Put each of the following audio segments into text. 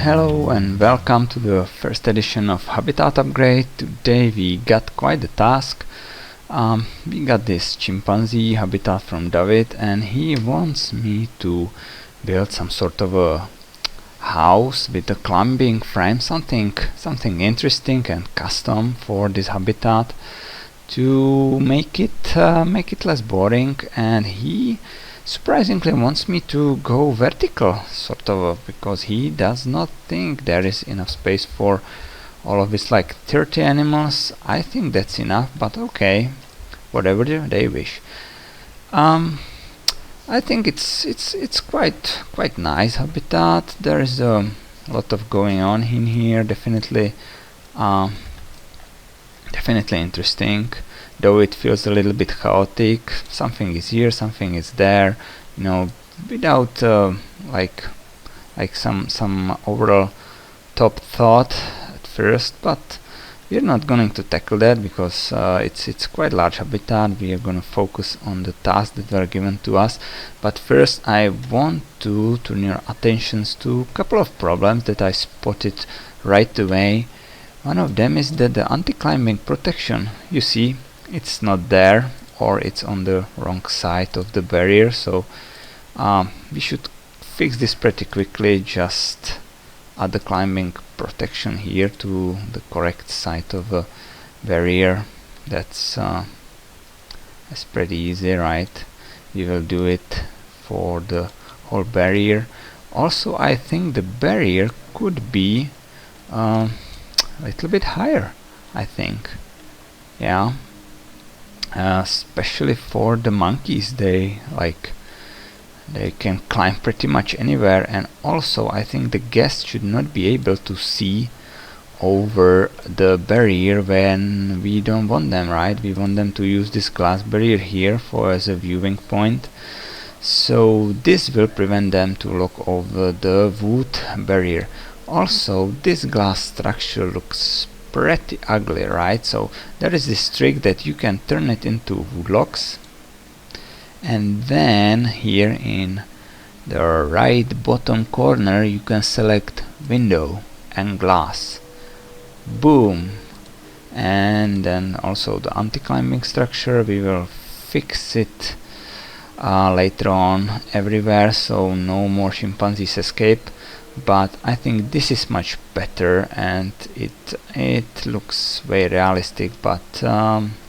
Hello and welcome to the first edition of Habitat Upgrade. Today we got quite a task. We got this chimpanzee habitat from David, and he wants me to build some sort of a house with a climbing frame, something interesting and custom for this habitat to make it less boring. And he surprisingly wants me to go vertical, sort of, because he does not think there is enough space for all of his, like 30 animals. I think that's enough, but okay, whatever they wish. I think it's quite nice habitat. There is a lot of going on in here. Definitely interesting, though it feels a little bit chaotic. Something is here, something is there, without like some overall top thought at first. But we're not going to tackle that because it's quite large habitat. We are going to focus on the tasks that were given to us. But first I want to turn your attentions to a couple of problems that I spotted right away. One of them is that the anti-climbing protection, you see, it's not there, or it's on the wrong side of the barrier. So we should fix this pretty quickly. Just add the climbing protection here to the correct side of the barrier. That's pretty easy, right? We will do it for the whole barrier. Also, I think the barrier could be a little bit higher, I think. Yeah, especially for the monkeys. They can climb pretty much anywhere, and also I think the guests should not be able to see over the barrier when we don't want them, right? We want them to use this glass barrier here for as a viewing point. So this will prevent them to look over the wood barrier. Also, this glass structure looks pretty ugly, right? So there is this trick that you can turn it into wood blocks, and then here in the right bottom corner you can select window and glass. Boom! And then also the anti-climbing structure, we will fix it later on everywhere, so no more chimpanzees escape. But I think this is much better, and it looks very realistic, but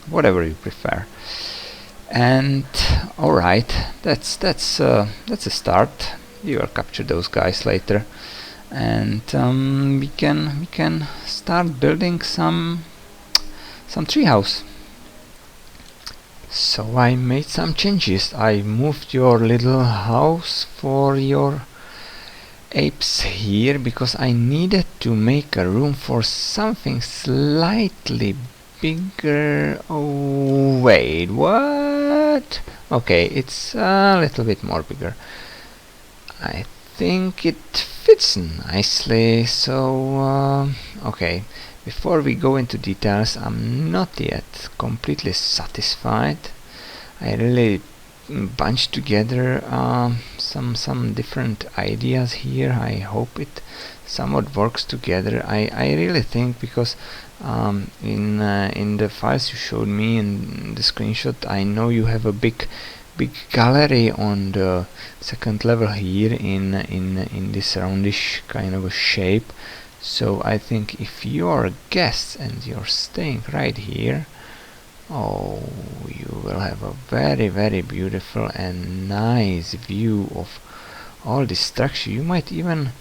whatever you prefer. And alright, that's a start. We will capture those guys later, and we can start building some treehouse. So I made some changes. I moved your little house for your apes here because I needed to make a room for something slightly bigger. Oh wait, what? Okay, it's a little bit more bigger. I think it fits nicely. So okay, before we go into details, I'm not yet completely satisfied. I really bunched together some different ideas here. I hope it somewhat works together. I really think, because in the files you showed me in the screenshot, I know you have a big gallery on the second level here in this roundish kind of a shape. So I think if you're guests and you're staying right here, oh, you will have a very beautiful and nice view of all this structure. You might even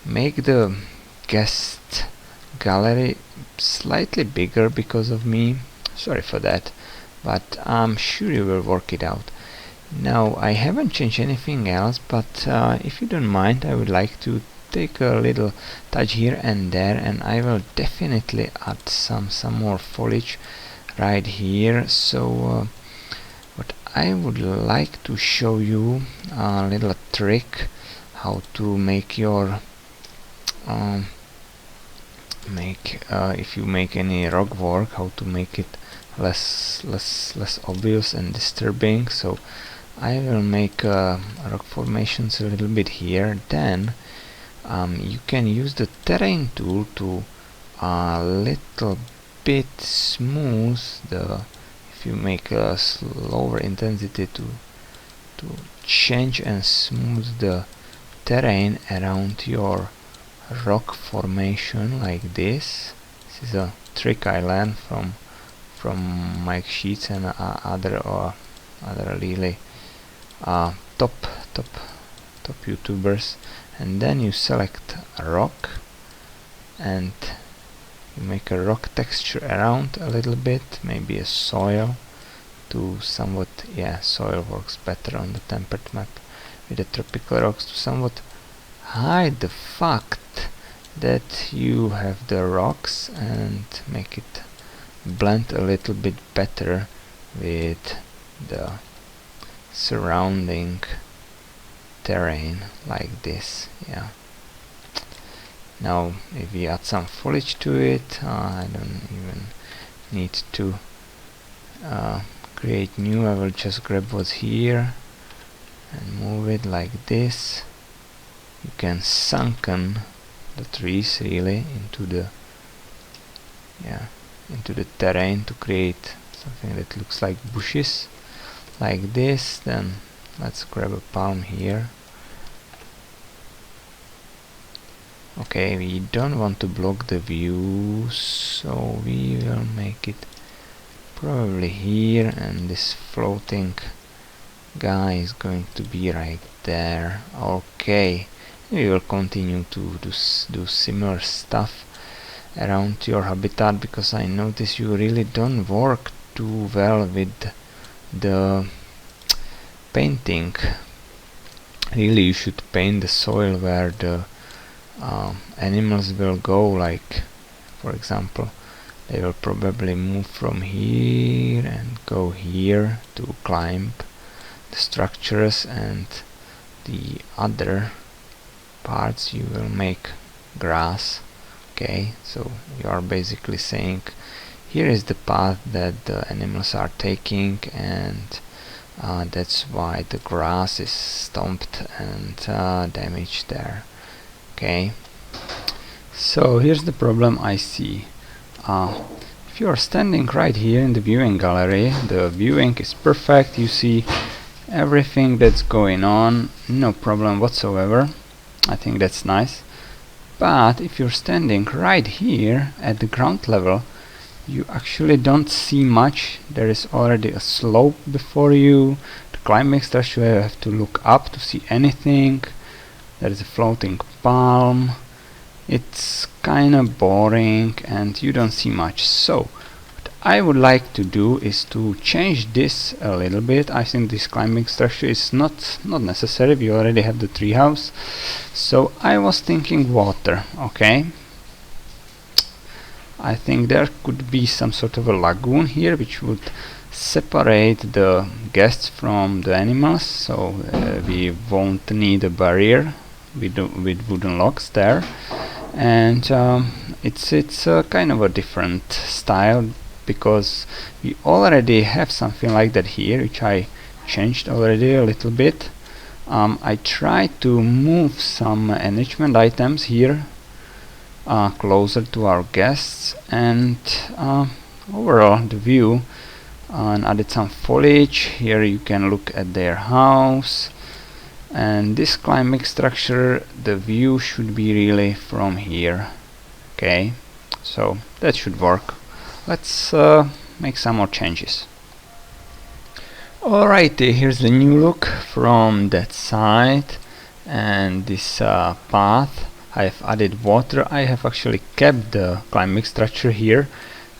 make the guest gallery slightly bigger because of me. Sorry for that, but I'm sure you will work it out. Now, I haven't changed anything else, but if you don't mind, I would like to take a little touch here and there, and I will definitely add some more foliage right here. So what I would like to show you a little trick how to make your if you make any rock work, how to make it less obvious and disturbing. So I will make rock formations a little bit here, then you can use the terrain tool to a little bit smooth the, if you make a lower intensity, to change and smooth the terrain around your rock formation like this. This is a trick I learned from Mike Sheets and other really top YouTubers. And then you select a rock and you make a rock texture around a little bit, maybe a soil to somewhat, yeah, soil works better on the tempered map with the tropical rocks, to somewhat hide the fact that you have the rocks and make it blend a little bit better with the surrounding terrain like this. Yeah. Now if we add some foliage to it, I don't even need to create new. I will just grab what's here and move it like this. You can sunken the trees really into the terrain to create something that looks like bushes like this. Then let's grab a palm here. Okay, we don't want to block the view, so we will make it probably here, and this floating guy is going to be right there. Okay, we will continue to do similar stuff around your habitat, because I notice you really don't work too well with the painting. Really, you should paint the soil where the animals will go, like for example they will probably move from here and go here to climb the structures, and the other parts you will make grass. Okay, so you are basically saying here is the path that the animals are taking, and that's why the grass is stomped and damaged there. Okay, so here's the problem I see. If you are standing right here in the viewing gallery, the viewing is perfect, you see everything that's going on, no problem whatsoever. I think that's nice. But if you're standing right here at the ground level, you actually don't see much. There is already a slope before you. The climbing structure, you have to look up to see anything. There is a floating palm. It's kinda boring and you don't see much. So what I would like to do is to change this a little bit. I think this climbing structure is not necessary. We already have the treehouse. So I was thinking water. Okay, I think there could be some sort of a lagoon here which would separate the guests from the animals, so we won't need a barrier with wooden logs there. And it's kind of a different style, because we already have something like that here, which I changed already a little bit. I tried to move some enrichment items here closer to our guests, and overall the view, and added some foliage. Here you can look at their house, and this climbing structure, the view should be really from here. Okay, so that should work. Let's make some more changes. Alright, here's the new look from that side, and this path. I have added water. I have actually kept the climbing structure here.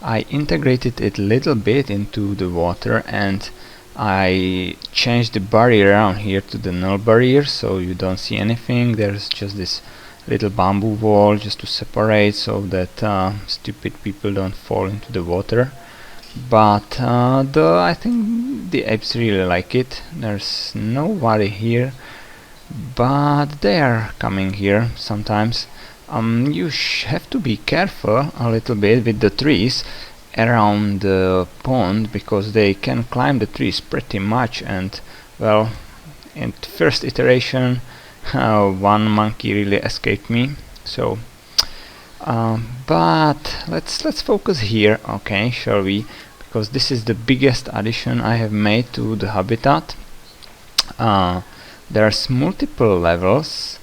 I integrated it a little bit into the water, and I changed the barrier around here to the null barrier, so you don't see anything. There's just this little bamboo wall just to separate, so that stupid people don't fall into the water. But I think the apes really like it. There's nobody here, but they are coming here sometimes. You have to be careful a little bit with the trees around the pond, because they can climb the trees pretty much, and well, in first iteration One monkey really escaped me. So but let's focus here, okay, shall we? Because this is the biggest addition I have made to the habitat. There's multiple levels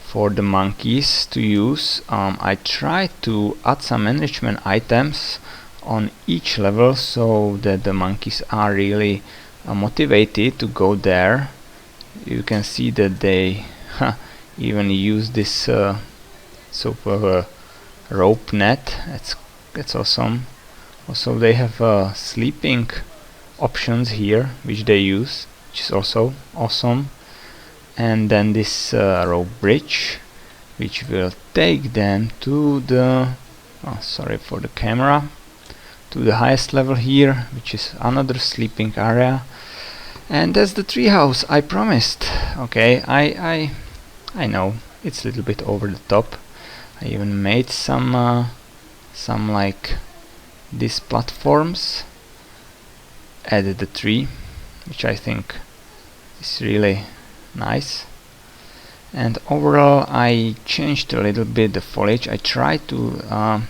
for the monkeys to use. I tried to add some enrichment items on each level so that the monkeys are really motivated to go there. You can see that they even use this sort of a rope net. That's awesome. Also they have sleeping options here which they use, which is also awesome. And then this rope bridge which will take them to the sorry for the camera, to the highest level here, which is another sleeping area. And that's the treehouse I promised. Okay, I know it's a little bit over the top. I even made some like these platforms, added the tree, which I think is really nice. And overall I changed a little bit the foliage. I tried to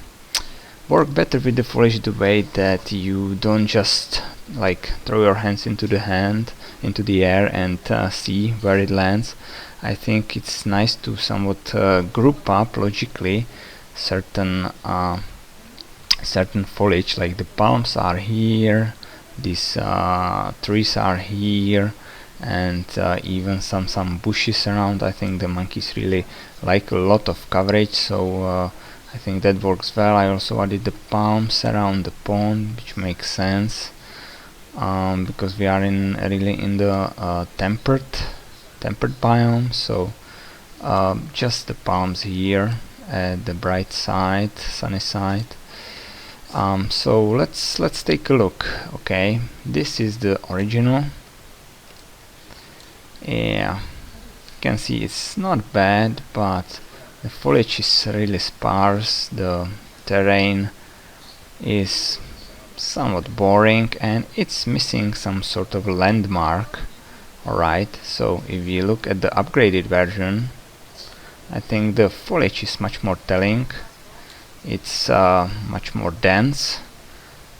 work better with the foliage, the way that you don't just like throw your hands into the air and see where it lands. I think it's nice to somewhat group up logically certain foliage, like the palms are here, these trees are here, and even some bushes around. I think the monkeys really like a lot of coverage, so I think that works well. I also added the palms around the pond, which makes sense because we are really in the tempered biome, so just the palms here at the bright side, sunny side. So let's take a look. Okay, this is the original. Yeah, you can see it's not bad, but the foliage is really sparse, the terrain is somewhat boring, and it's missing some sort of landmark. Alright, so if you look at the upgraded version, I think the foliage is much more telling. It's much more dense.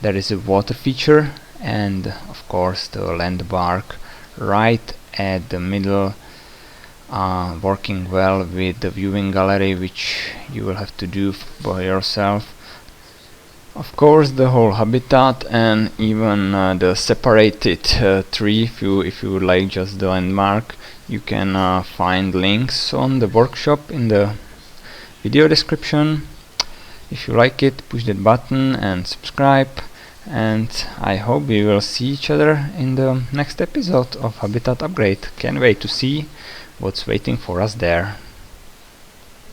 There is a water feature, and of course the landmark right at the middle, working well with the viewing gallery, which you will have to do by yourself. Of course the whole habitat and even the separated tree, if you would like just the landmark, you can find links on the workshop in the video description. If you like it, push that button and subscribe, and I hope we will see each other in the next episode of Habitat Upgrade. Can't wait to see what's waiting for us there.